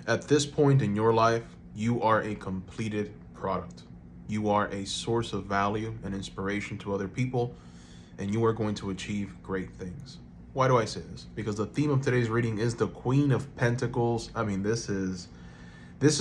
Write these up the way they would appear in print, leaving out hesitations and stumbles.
At this point in your life, you are a completed product. You are a source of value and inspiration to other people, and you are going to achieve great things. Why do I say this? Because the theme of today's reading is the Queen of Pentacles. I mean, this is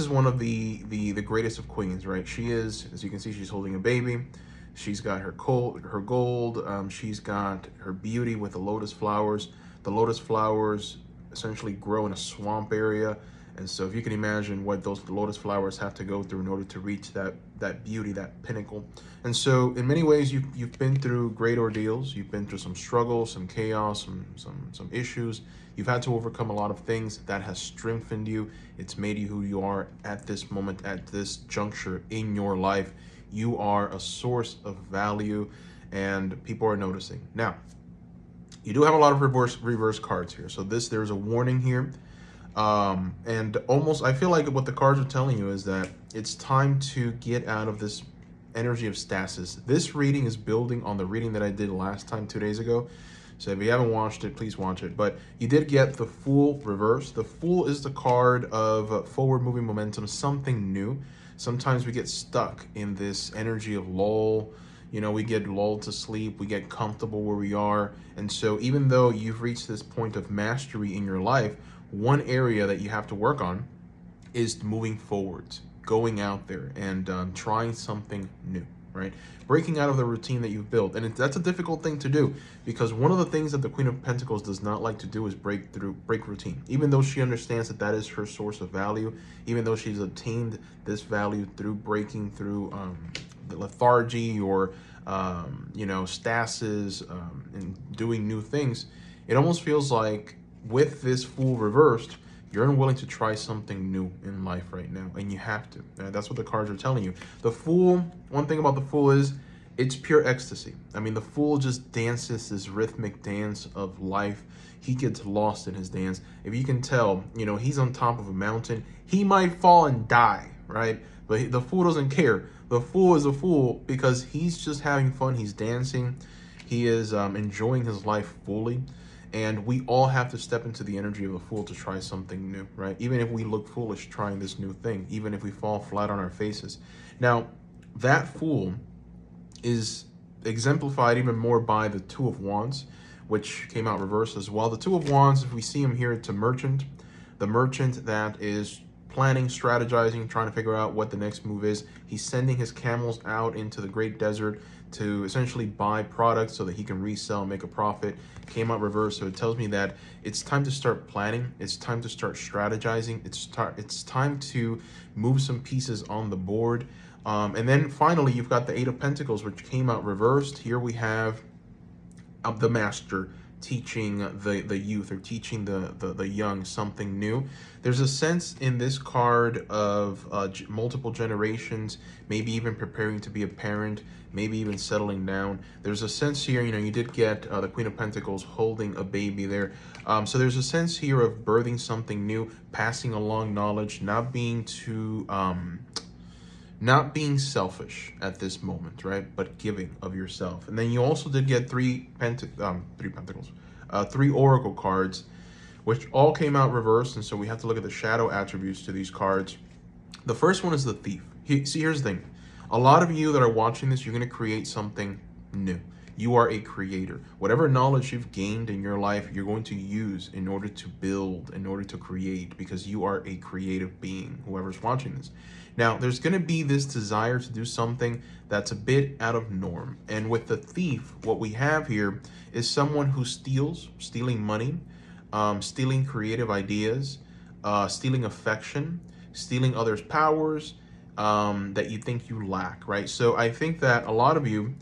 one of the greatest of queens, right? She is, as you can see, she's holding a baby. She's got her gold. She's got her beauty with the lotus flowers. The lotus flowers essentially grow in a swamp area, and so if you can imagine what those lotus flowers have to go through in order to reach that beauty, that pinnacle. And so in many ways, you've been through great ordeals. You've been through some struggles, some chaos, some issues. You've had to overcome a lot of things that has strengthened you. It's made you who you are at this moment, at this juncture in your life. You are a source of value, and people are noticing. Now, you do have a lot of reverse cards here. So there's a warning here. And almost, I feel like what the cards are telling you is that it's time to get out of this energy of stasis. This reading is building on the reading that I did last time 2 days ago. So if you haven't watched it, please watch it. But you did get the Fool reverse. The Fool is the card of forward moving momentum, something new. Sometimes we get stuck in this energy of lull. You know, we get lulled to sleep, we get comfortable where we are. And so even though you've reached this point of mastery in your life, one area that you have to work on is moving forwards, going out there and trying something new, right? Breaking out of the routine that you've built. And that's a difficult thing to do, because one of the things that the Queen of Pentacles does not like to do is break routine. Even though she understands that that is her source of value, even though she's obtained this value through breaking through the lethargy or stasis, and doing new things, it almost feels like with this Fool reversed, you're unwilling to try something new in life right now, and you have to. That's what the cards are telling you. The Fool, one thing about the Fool is it's pure ecstasy. I mean, the Fool just dances this rhythmic dance of life. He gets lost in his dance. If you can tell, he's on top of a mountain. He might fall and die, right? But the Fool doesn't care. The Fool is a fool because he's just having fun. He's dancing. He is enjoying his life fully. And we all have to step into the energy of a fool to try something new, right? Even if we look foolish trying this new thing, even if we fall flat on our faces. Now, that Fool is exemplified even more by the Two of Wands, which came out reversed as well. The Two of Wands, if we see him here, it's a merchant. The merchant that is planning, strategizing, trying to figure out what the next move is. He's sending his camels out into the great desert to essentially buy products so that he can resell and make a profit. Came out reverse, so it tells me that it's time to start planning. It's time to start strategizing. It's time to move some pieces on the board. And then finally, you've got the Eight of Pentacles, which came out reversed. Here we have the Master teaching the youth, or teaching the young something new. There's a sense in this card of multiple generations, maybe even preparing to be a parent, maybe even settling down. There's a sense here, you did get the Queen of Pentacles holding a baby there. So there's a sense here of birthing something new, passing along knowledge, not being too not being selfish at this moment, right? But giving of yourself. And then you also did get three oracle cards, which all came out reversed. And so we have to look at the shadow attributes to these cards. The first one is the Thief. Here's the thing. A lot of you that are watching this, you're going to create something new. You are a creator. Whatever knowledge you've gained in your life, you're going to use in order to build, in order to create, because you are a creative being, whoever's watching this. Now, there's going to be this desire to do something that's a bit out of norm. And with the Thief, what we have here is someone who stealing money, stealing creative ideas, stealing affection, stealing others' powers that you think you lack, right? So I think that a lot of you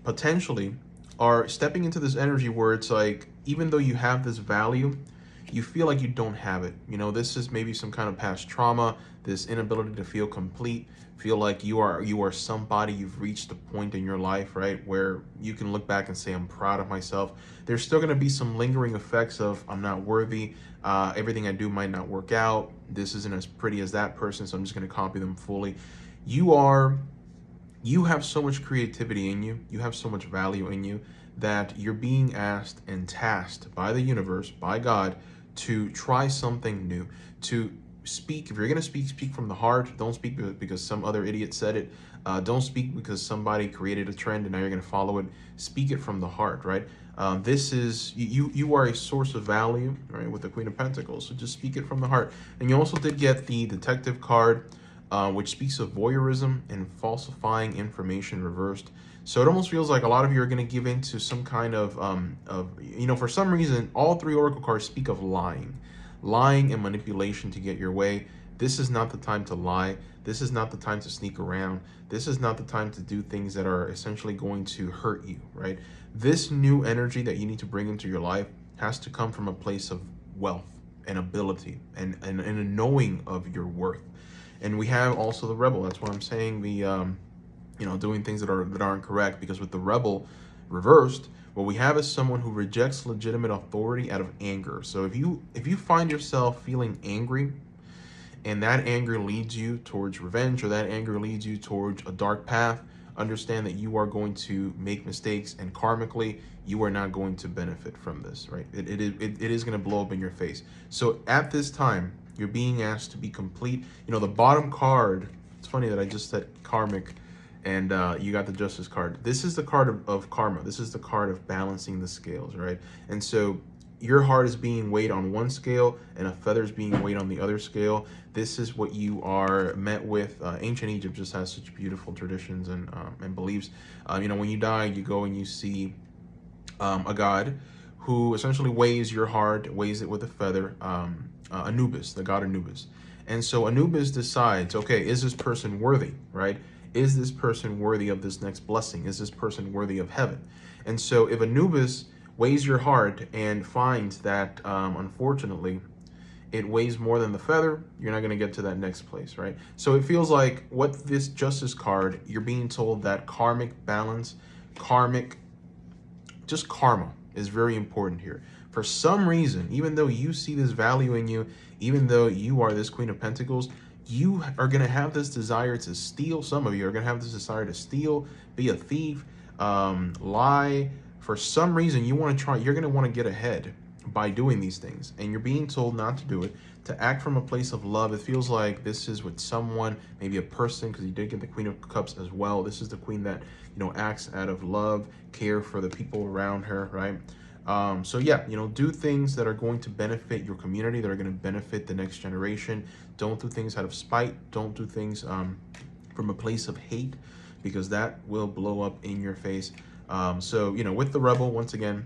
potentially are stepping into this energy where it's like, even though you have this value, you feel like you don't have it. This is maybe some kind of past trauma, this inability to feel complete, feel like you are somebody, you've reached a point in your life, right, where you can look back and say, I'm proud of myself. There's still going to be some lingering effects of, I'm not worthy, everything I do might not work out, this isn't as pretty as that person, so I'm just going to copy them fully. You have so much creativity in you, you have so much value in you, that you're being asked and tasked by the universe, by God, to try something new, to speak. If you're going to speak, speak from the heart. Don't speak because some other idiot said it. Don't speak because somebody created a trend and now you're going to follow it. Speak it from the heart, right? This is, you are a source of value, right, with the Queen of Pentacles. So just speak it from the heart. And you also did get the Detective card, which speaks of voyeurism and falsifying information reversed. So it almost feels like a lot of you are going to give into some kind of, for some reason, all three Oracle cards speak of lying and manipulation to get your way. This is not the time to lie. This is not the time to sneak around. This is not the time to do things that are essentially going to hurt you, right? This new energy that you need to bring into your life has to come from a place of wealth and ability and a knowing of your worth. And we have also the Rebel. That's why I'm saying the, doing things that aren't correct, because with the Rebel reversed, what we have is someone who rejects legitimate authority out of anger. So if you find yourself feeling angry, and that anger leads you towards revenge, or that anger leads you towards a dark path, understand that you are going to make mistakes, and karmically, you are not going to benefit from this, right? It is going to blow up in your face. So at this time, you're being asked to be complete. The bottom card, it's funny that I just said karmic, and you got the Justice card. This is the card of karma. This is the card of balancing the scales, right? And so your heart is being weighed on one scale and a feather is being weighed on the other scale. This is what you are met with. Ancient Egypt just has such beautiful traditions and beliefs. When you die, you go and you see a god who essentially weighs your heart, weighs it with a feather, Anubis, the god Anubis. And so Anubis decides, okay, is this person worthy, right? Is this person worthy of this next blessing? Is this person worthy of heaven? And so if Anubis weighs your heart and finds that, unfortunately, it weighs more than the feather, you're not going to get to that next place, right? So it feels like what this Justice card, you're being told that karmic balance, just karma is very important here. For some reason, even though you see this value in you, even though you are this Queen of Pentacles, you are going to have this desire to steal. Some of you are going to have this desire to steal, be a thief, lie. For some reason, you're going to want to get ahead by doing these things. And you're being told not to do it, to act from a place of love. It feels like this is with someone, maybe a person, because you did get the Queen of Cups as well. This is the queen that, acts out of love, care for the people around her, right? So yeah, do things that are going to benefit your community, that are going to benefit the next generation. Don't do things out of spite. Don't do things from a place of hate, because that will blow up in your face. So, with the Rebel, once again,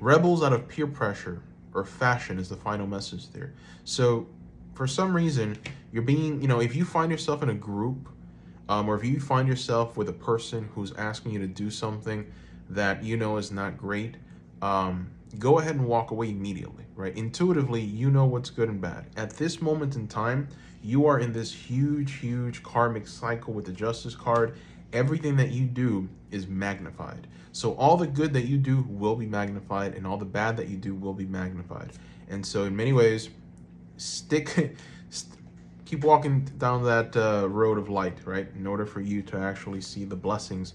rebels out of peer pressure or fashion is the final message there. So for some reason, you're being, if you find yourself in a group, or if you find yourself with a person who's asking you to do something that is not great, go ahead and walk away immediately, right? Intuitively, you know what's good and bad. At this moment in time, you are in this huge karmic cycle with the Justice card. Everything that you do is magnified. So all the good that you do will be magnified, and all the bad that you do will be magnified. And so in many ways, keep walking down that road of light, right? In order for you to actually see the blessings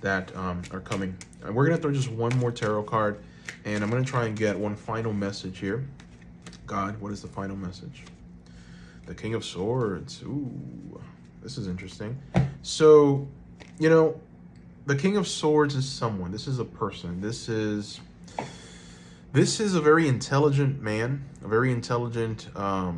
that are coming. And we're gonna throw just one more tarot card, and I'm gonna try and get one final message here. God, what is the final message? The King of Swords. Ooh, this is interesting. So, the King of Swords is someone. This is a person. This is a very intelligent man, a very intelligent, I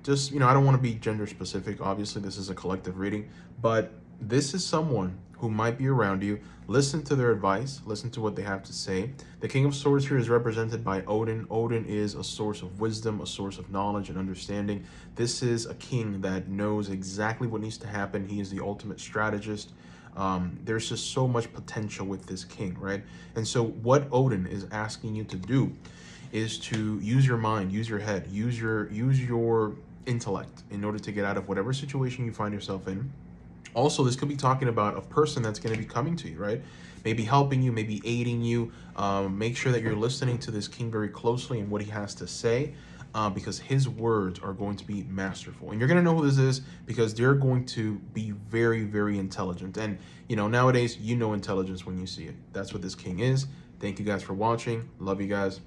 don't want to be gender specific. Obviously, this is a collective reading, but this is someone who might be around you. Listen to their advice. Listen to what they have to say. The King of Swords here is represented by Odin. Odin is a source of wisdom, a source of knowledge and understanding. This is a king that knows exactly what needs to happen. He is the ultimate strategist. There's just so much potential with this king, right? And so what Odin is asking you to do is to use your mind, use your head, use your intellect in order to get out of whatever situation you find yourself in. Also, this could be talking about a person that's going to be coming to you, right? Maybe helping you, maybe aiding you. Make sure that you're listening to this king very closely and what he has to say, because his words are going to be masterful. And you're going to know who this is because they're going to be very, very intelligent. And, nowadays, intelligence when you see it. That's what this king is. Thank you guys for watching. Love you guys.